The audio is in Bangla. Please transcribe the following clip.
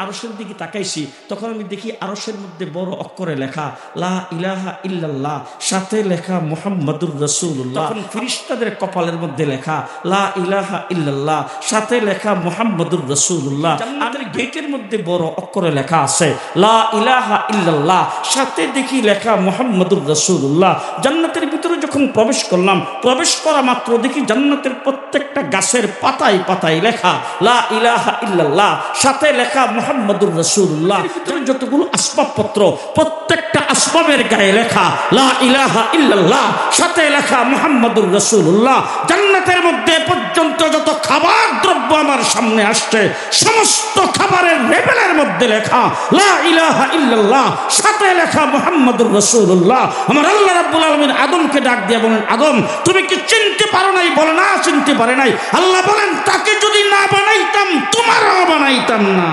আরশের দিকে তাকাইছি, তখন আমি দেখি আরশের মধ্যে বড় অক্ষরে লেখা লা ইলাহা ইল্লাল্লাহ, সাথে লেখা মুহাম্মাদুর রাসূলুল্লাহ। তখন ফেরেশতাদের কপালের মধ্যে লেখা লা ইলাহা ইল্লাল্লাহ, সাথে লেখা মুহাম্মাদুর রাসূলুল্লাহ। জান্নাতের গেটের মধ্যে বড় অক্ষরে লেখা আছে লা ইলাহা ইল্লাল্লাহ, সাথে দেখি লেখা মুহাম্মাদুর রাসূলুল্লাহ। জান্নাতের ভিতরে যখন প্রবেশ করলাম, প্রবেশ করা মাত্র দেখি জান্নাতের প্রত্যেকটা গাছের পাতায় পাতায় লেখা লা ইলাহা ইল্লাল্লাহ, সাথে লেখা মুহাম্মাদুর রাসূলুল্লাহ। যতগুলো আসবাবপত্র, প্রত্যেকটা আসবাবের গায়ে লেখা লা ইলাহা ইল্লাল্লাহ, সাথে লেখা মুহাম্মাদুর রাসূলুল্লাহ। জান্নাতের মধ্যে পর্যন্ত যত খাবার দ্রব্য আমার সামনে আসছে, সমস্ত খাবারের লেবেলের মধ্যে লেখা লা ইলাহা ইল্লাল্লাহ, সাথে লেখা মুহাম্মাদুর রাসূলুল্লাহ। আমার আল্লাহ রাব্বুল আলামিন আদমকে ডাক দিয়ে বলেন, আদম তুমি কি চিনতে পারো নাই? বলে না, চিনতে পারে নাই। আল্লাহ বলেন, তাকে যদি না বানাইতাম তোমারও বানাইতাম না।